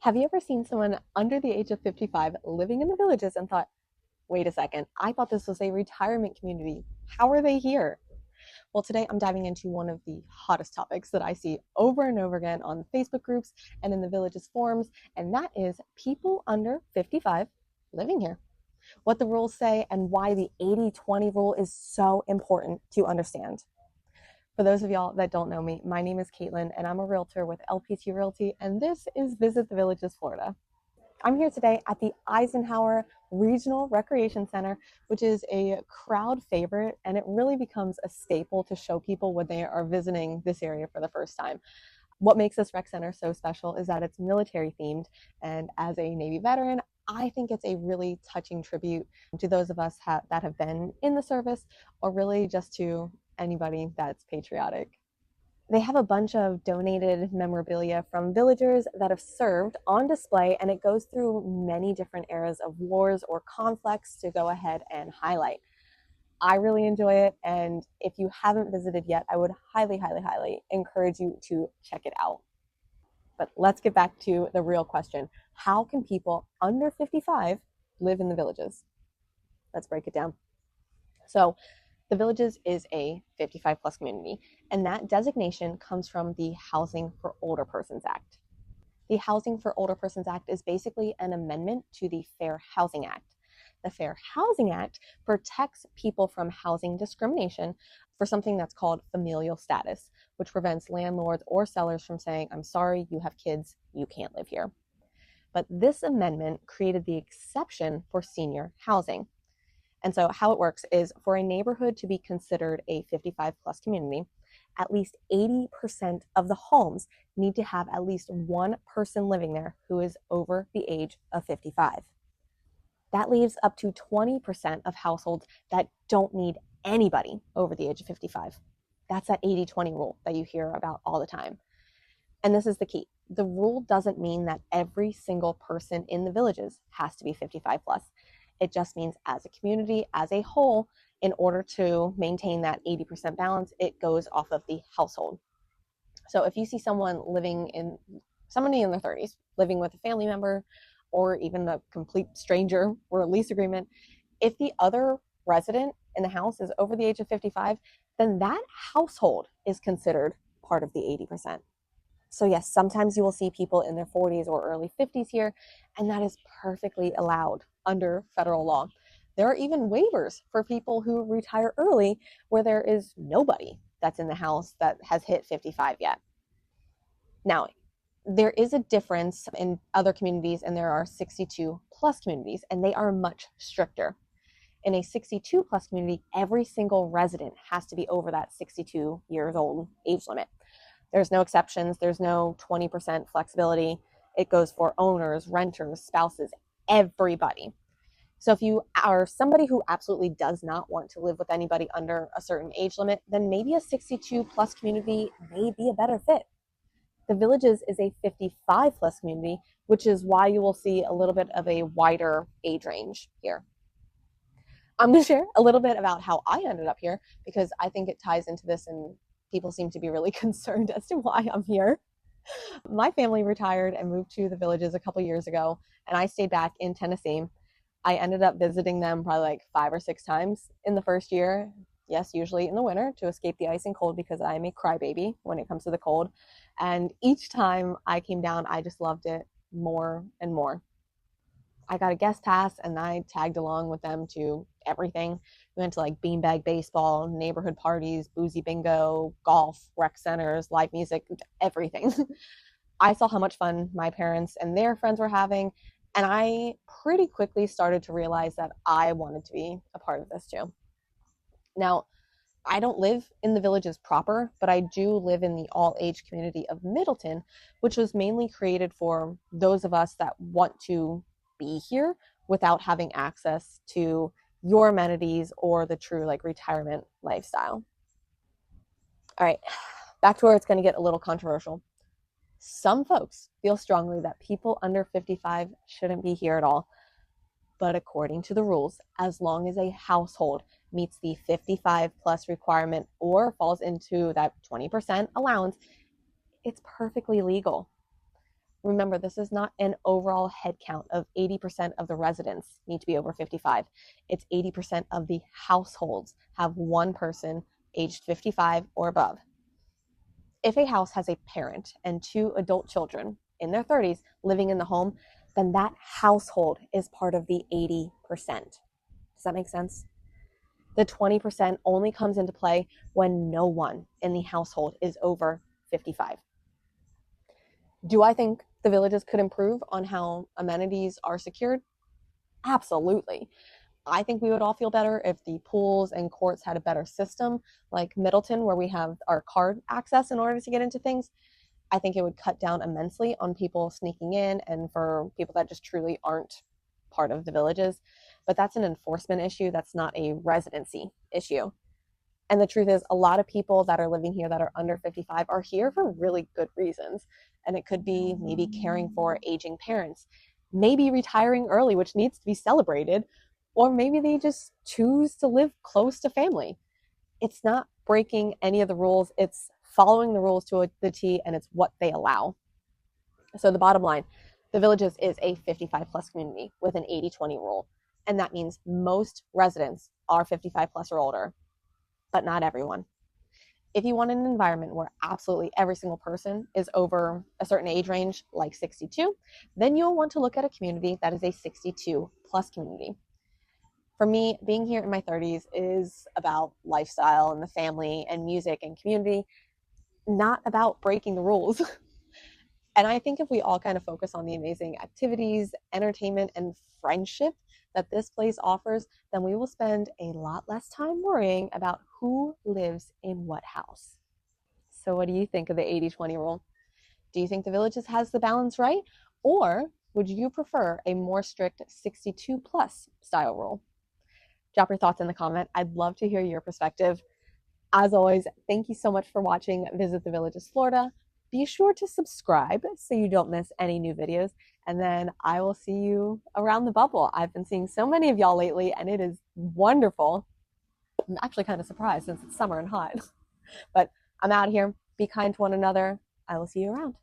Have you ever seen someone under the age of 55 living in the villages and thought, wait a second, I thought this was a retirement community. How are they here? Well, today I'm diving into one of the hottest topics that I see over and over again on Facebook groups and in the villages forums, and that is people under 55 living here. What the rules say and why the 80-20 rule is so important to understand. For those of y'all that don't know me, my name is Kaitlyn and I'm a realtor with LPT Realty, and this is Visit the Villages, Florida. I'm here today at the Eisenhower Regional Recreation Center, which is a crowd favorite, and it really becomes a staple to show people when they are visiting this area for the first time. What makes this rec center so special is that it's military themed, and as a Navy veteran, I think it's a really touching tribute to those of us that have been in the service, or really just to anybody that's patriotic. They have a bunch of donated memorabilia from villagers that have served on display, and it goes through many different eras of wars or conflicts to go ahead and highlight. I really enjoy it, and if you haven't visited yet, I would highly, highly, highly encourage you to check it out. But let's get back to the real question. How can people under 55 live in the villages? Let's break it down. So the Villages is a 55 plus community, and that designation comes from the Housing for Older Persons Act. The Housing for Older Persons Act is basically an amendment to the Fair Housing Act. The Fair Housing Act protects people from housing discrimination for something that's called familial status, which prevents landlords or sellers from saying, I'm sorry, you have kids, you can't live here. But this amendment created the exception for senior housing. And so how it works is for a neighborhood to be considered a 55 plus community, at least 80% of the homes need to have at least one person living there who is over the age of 55. That leaves up to 20% of households that don't need anybody over the age of 55. That's that 80-20 rule that you hear about all the time. And this is the key. The rule doesn't mean that every single person in the villages has to be 55 plus. It just means as a community, as a whole, in order to maintain that 80% balance, it goes off of the household. So if you see somebody in their 30s, living with a family member, or even a complete stranger or a lease agreement, if the other resident in the house is over the age of 55, then that household is considered part of the 80%. So yes, sometimes you will see people in their 40s or early 50s here, and that is perfectly allowed under federal law. There are even waivers for people who retire early where there is nobody that's in the house that has hit 55 yet. Now, there is a difference in other communities, and there are 62 plus communities, and they are much stricter. In a 62 plus community, every single resident has to be over that 62 years old age limit. There's no exceptions. There's no 20% flexibility. It goes for owners, renters, spouses, everybody. So if you are somebody who absolutely does not want to live with anybody under a certain age limit, then maybe a 62 plus community may be a better fit. The Villages is a 55 plus community, which is why you will see a little bit of a wider age range here. I'm going to share a little bit about how I ended up here because I think it ties into this, and people seem to be really concerned as to why I'm here. My family retired and moved to the Villages a couple years ago, and I stayed back in Tennessee. I ended up visiting them probably like 5 or 6 times in the first year. Yes, usually in the winter to escape the ice and cold because I'm a crybaby when it comes to the cold. And each time I came down, I just loved it more and more. I got a guest pass and I tagged along with them to everything. We went to like beanbag baseball, neighborhood parties, boozy bingo, golf, rec centers, live music, everything. I saw how much fun my parents and their friends were having, and I pretty quickly started to realize that I wanted to be a part of this too. Now, I don't live in the Villages proper, but I do live in the all-age community of Middleton, which was mainly created for those of us that want to be here without having access to your amenities or the true like retirement lifestyle. All right, back to where it's going to get a little controversial. Some folks feel strongly that people under 55 shouldn't be here at all. But according to the rules, as long as a household meets the 55 plus requirement or falls into that 20% allowance, it's perfectly legal. Remember, this is not an overall head count of 80% of the residents need to be over 55. It's 80% of the households have one person aged 55 or above. If a house has a parent and two adult children in their 30s living in the home, then that household is part of the 80%. Does that make sense? The 20% only comes into play when no one in the household is over 55. Do I think the villages could improve on how amenities are secured? Absolutely. I think we would all feel better if the pools and courts had a better system, like Middleton, where we have our card access in order to get into things. I think it would cut down immensely on people sneaking in and for people that just truly aren't part of the villages. But that's an enforcement issue. That's not a residency issue. And the truth is, a lot of people that are living here that are under 55 are here for really good reasons. And it could be maybe caring for aging parents, maybe retiring early, which needs to be celebrated, or maybe they just choose to live close to family. It's not breaking any of the rules, it's following the rules to the T, and it's what they allow. So the bottom line, the Villages is a 55 plus community with an 80-20 rule. And that means most residents are 55 plus or older, but not everyone. If you want an environment where absolutely every single person is over a certain age range, like 62, then you'll want to look at a community that is a 62 plus community. For me, being here in my 30s is about lifestyle and the family and music and community, not about breaking the rules. And I think if we all kind of focus on the amazing activities, entertainment, and friendship that this place offers, then we will spend a lot less time worrying about who lives in what house. So, what do you think of the 80-20 rule? Do you think the Villages has the balance right? Or would you prefer a more strict 62 plus style rule? Drop your thoughts in the comment. I'd love to hear your perspective. As always, thank you so much for watching Visit the Villages Florida. Be sure to subscribe so you don't miss any new videos. And then I will see you around the bubble. I've been seeing so many of y'all lately, and it is wonderful. I'm actually kind of surprised since it's summer and hot. But I'm out of here. Be kind to one another. I will see you around.